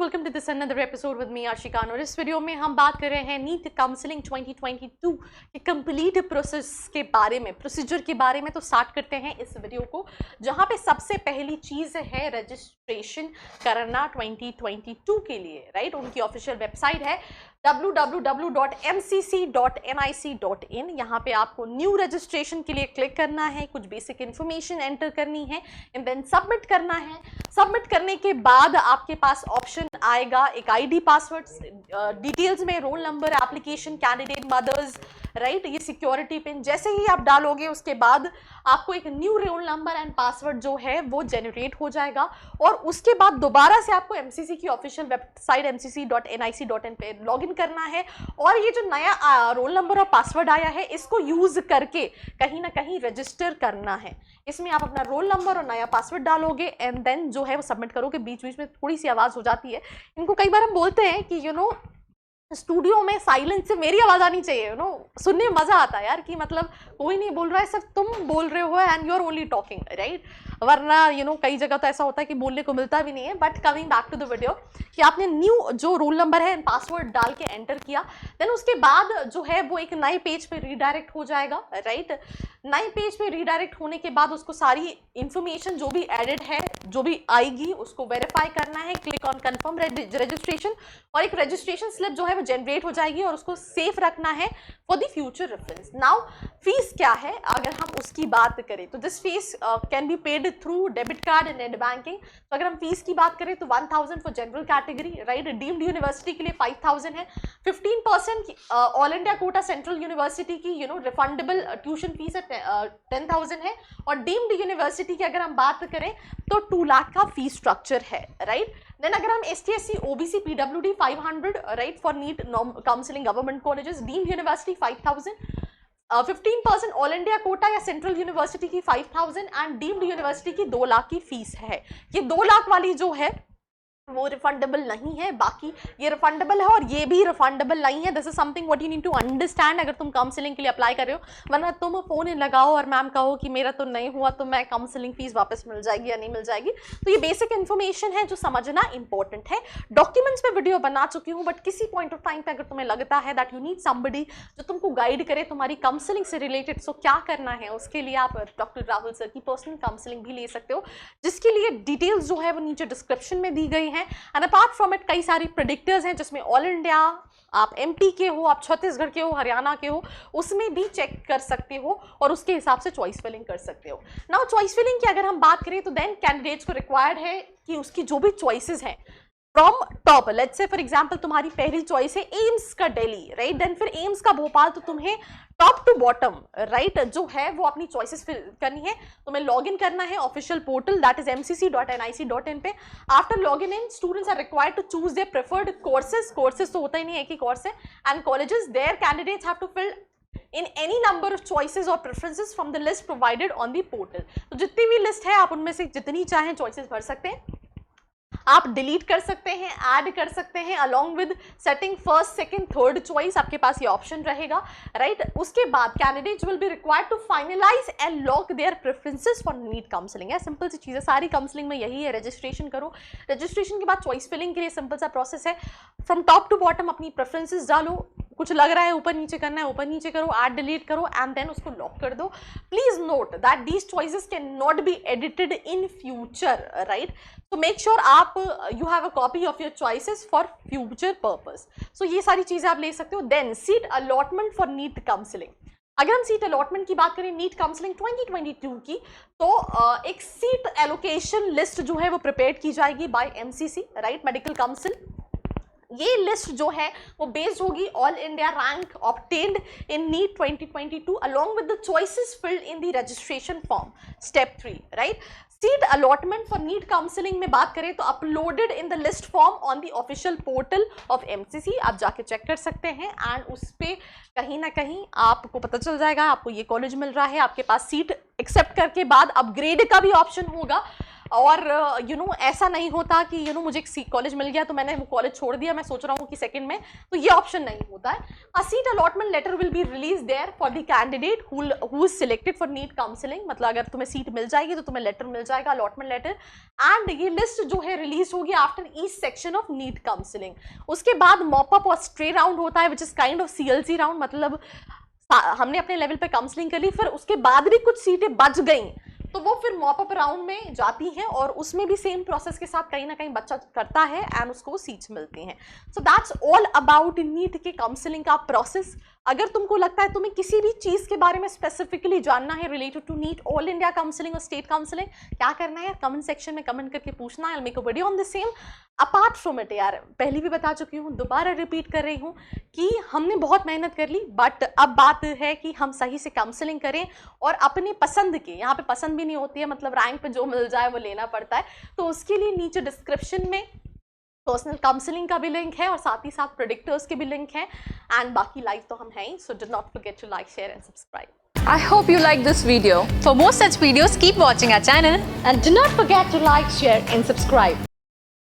Welcome to this another episode with me Ashika. और इस video में हम बात कर रहे हैं नीट काउंसलिंग 2022 के कंप्लीट प्रोसेस के बारे में, प्रोसीजर के बारे में। तो स्टार्ट करते हैं इस वीडियो को, जहां पे सबसे पहली चीज है रजिस्ट्रेशन करना 2022 के लिए, राइट। उनकी ऑफिशियल वेबसाइट है www.mcc.nic.in। यहाँ पे आपको न्यू रजिस्ट्रेशन के लिए क्लिक करना है, कुछ बेसिक इंफॉर्मेशन एंटर करनी है एंड देन सबमिट करना है। सबमिट करने के बाद आपके पास ऑप्शन आएगा एक आईडी, पासवर्ड, डिटेल्स में roll number, application, candidate, mother's, right, ये सिक्योरिटी पिन। जैसे ही आप डालोगे उसके बाद आपको एक new roll number and password जो है वो जनरेट हो जाएगा और उसके बाद दोबारा से आपको एमसीसी की ऑफिशियल वेबसाइट mcc.nic.in पे लॉगिन करना है और ये जो नया रोल नंबर और पासवर्ड आया है इसको यूज करके कहीं ना कहीं रजिस्टर करना है। इसमें आप अपना रोल नंबर और नया पासवर्ड डालोगे एंड देन जो है वो सबमिट करोगे। बीच बीच में थोड़ी सी आवाज हो जाती है, इनको कई बार हम बोलते हैं कि स्टूडियो में साइलेंस से मेरी आवाज आनी चाहिए, सुनने में मजा आता है यार, कि मतलब कोई नहीं बोल रहा है, सिर्फ तुम बोल रहे हो and you are only talking, right. वरना कई जगह तो ऐसा होता है कि बोलने को मिलता भी नहीं है। But coming back to the video, कि आपने न्यू जो रोल नंबर है पासवर्ड डाल के एंटर किया, देन उसके बाद जो है वो एक नए पेज पे रीडायरेक्ट हो जाएगा, राइट। नए पेज पे रीडायरेक्ट होने के बाद उसको सारी इंफॉर्मेशन जो भी एडिड है, जो भी आएगी, उसको वेरीफाई करना है, क्लिक ऑन कंफर्म रजिस्ट्रेशन और एक रजिस्ट्रेशन स्लिप जो है वो जनरेट हो जाएगी और उसको सेफ रखना है for the future reference. Now fees क्या है अगर हम उसकी बात करें तो this fees can be paid through debit card and net banking. तो अगर हम फीस की बात करें तो 1000 for general category, right. Deemed university के लिए 5000 है। 15% all India Kota central university की रिफंडेबल ट्यूशन फीस है 10,000 है। और डीम्ड यूनिवर्सिटी की अगर हम बात करें तो 2 लाख का फीस स्ट्रक्चर है, राइट। देन अगर हम ST/SC OBC PWD 500, right, for NEET counselling government colleges, deemed university 5000, 15% all India quota या सेंट्रल यूनिवर्सिटी की 5000 एंड डीम्ड यूनिवर्सिटी की 2 लाख की फीस है। ये 2 लाख वाली जो है वो रिफंडेबल नहीं है, बाकी ये रिफंडेबल है और ये भी रिफंडेबल नहीं है। This is something what you need to understand अगर तुम काउंसलिंग के लिए अप्लाई कर रहे हो। वरना तुम फोन लगाओ और मैम कहो कि मेरा तो नहीं हुआ तो मैं काउंसलिंग फीस वापस मिल जाएगी या नहीं मिल जाएगी। तो ये बेसिक इन्फॉर्मेशन है जो समझना इंपॉर्टेंट है। डॉक्यूमेंट्स पे वीडियो बना चुकी हूँ, बट किसी पॉइंट ऑफ टाइम पे अगर तुम्हें लगता है दैट यू नीड समबडी जो तुमको गाइड करे तुम्हारी काउंसलिंग से रिलेटेड, सो क्या करना है उसके लिए आप डॉक्टर राहुल सर की पर्सनल काउंसलिंग भी ले सकते हो, जिसके लिए डिटेल्स जो है वो नीचे डिस्क्रिप्शन में दी गई है। एंड अपार्ट फ्रॉम इट कई सारी प्रेडिक्टर्स हैं जिसमें ऑल इंडिया, आप MP के हो, आप छत्तीसगढ़ के हो, हरियाणा के हो, उसमें भी चेक कर सकते हो और उसके हिसाब से चॉइस फिलिंग कर सकते हो। नाउ चॉइस फिलिंग की अगर हम बात करें तो देन कैंडिडेट्स को रिक्वायर्ड है कि उसकी जो भी चॉइसेस हैं from top, let's say for example तुम्हारी पहली चॉइस है एम्स का दिल्ली, राइट। देन फिर एम्स का भोपाल, तो तुम्हें टॉप टू बॉटम, राइट, जो है वो अपनी चॉइसेस फिल करनी है। तुम्हें लॉग इन करना है official portal that is mcc.nic.in पे। After log in students are required to choose their preferred courses तो होता ही नहीं है, एक ही कोर्स है, and colleges their candidates have to fill in any number of choices or preferences from the list provided on the portal। तो जितनी भी लिस्ट है आप उनमें से जितनी चाहें चॉइसेस भर सकते हैं। आप डिलीट कर सकते हैं, ऐड कर सकते हैं, along with setting first, second, third choice, आपके पास ये ऑप्शन रहेगा, राइट। उसके बाद candidates will be required to finalise and lock their preferences for NEET counselling. है सिंपल सी चीज़ है, सारी काउंसलिंग में यही है, रजिस्ट्रेशन करो। रजिस्ट्रेशन के बाद चॉइस फिलिंग के लिए सिंपल सा प्रोसेस है, फ्रॉम टॉप टू बॉटम अपनी प्रेफरेंसेस डालो, कुछ लग रहा है ऊपर नीचे करना है ऊपर नीचे करो, ऐड डिलीट करो एंड देन उसको लॉक कर दो। Please note that these choices can not be edited in future, right. तो मेक श्योर आप you have a copy of your choices for future purpose. So ये सारी चीजें आप ले सकते हो। Then seat allotment for NEET counselling. अगर हम सीट अलॉटमेंट की बात करें नीट काउंसलिंग 2022 की, तो एक सीट एलोकेशन लिस्ट जो है वो प्रिपेयर की जाएगी by MCC, right, medical council. ये लिस्ट जो है वो बेस्ड होगी all India rank obtained in NEET 2022 along with the choices filled in the registration form step 3, right. Seat allotment for NEET counselling में बात करें तो uploaded in the list form on the official portal of MCC, आप जाके check कर सकते हैं and उस पर कहीं ना कहीं आपको पता चल जाएगा आपको ये कॉलेज मिल रहा है। आपके पास सीट एक्सेप्ट करके बाद अपग्रेड का भी ऑप्शन होगा। और ऐसा नहीं होता कि मुझे एक कॉलेज मिल गया तो मैंने वो कॉलेज छोड़ दिया, मैं सोच रहा हूँ कि सेकंड में, तो ये ऑप्शन नहीं होता है। A seat allotment letter will be release there for the candidate who is selected for NEET counselling, मतलब अगर तुम्हें सीट मिल जाएगी तो तुम्हें लेटर मिल जाएगा, अलॉटमेंट लेटर, एंड ये लिस्ट जो है रिलीज होगी after each section of NEET counselling. उसके बाद मॉप अप और स्ट्रे राउंड होता है, which is kind of CLC round, मतलब हमने अपने लेवल पे काउंसलिंग कर ली, फिर उसके बाद भी कुछ सीटें बच गई तो वो फिर मॉप अप राउंड में जाती हैं, और उसमें भी सेम प्रोसेस के साथ कहीं ना कहीं बच्चा करता है एंड उसको सीट्स मिलती हैं। So that's all about NEET के काउंसलिंग का प्रोसेस। अगर तुमको लगता है तुम्हें किसी भी चीज के बारे में स्पेसिफिकली जानना है related to NEET, all India counselling और स्टेट काउंसलिंग, क्या करना है, कमेंट सेक्शन में कमेंट करके पूछना है, I make a video on the same. Apart from it यार, पहले भी बता चुकी हूँ, दोबारा रिपीट कर रही हूँ कि हमने बहुत मेहनत कर ली, बट अब बात है कि हम सही से काउंसलिंग करें और अपनी पसंद की, यहाँ पे पसंद भी नहीं होती है, मतलब रैंक पे जो मिल जाए वो लेना पड़ता है, तो उसके लिए नीचे डिस्क्रिप्शन में पर्सनल काउंसलिंग का भी लिंक है और साथ ही साथ प्रेडिक्टर्स के भी लिंक है, एंड बाकी लाइव तो हम हैं ही, so do not forget to like, share and subscribe. I hope you like this video. For more such videos, keep watching our channel. And do not forget to like, share and subscribe.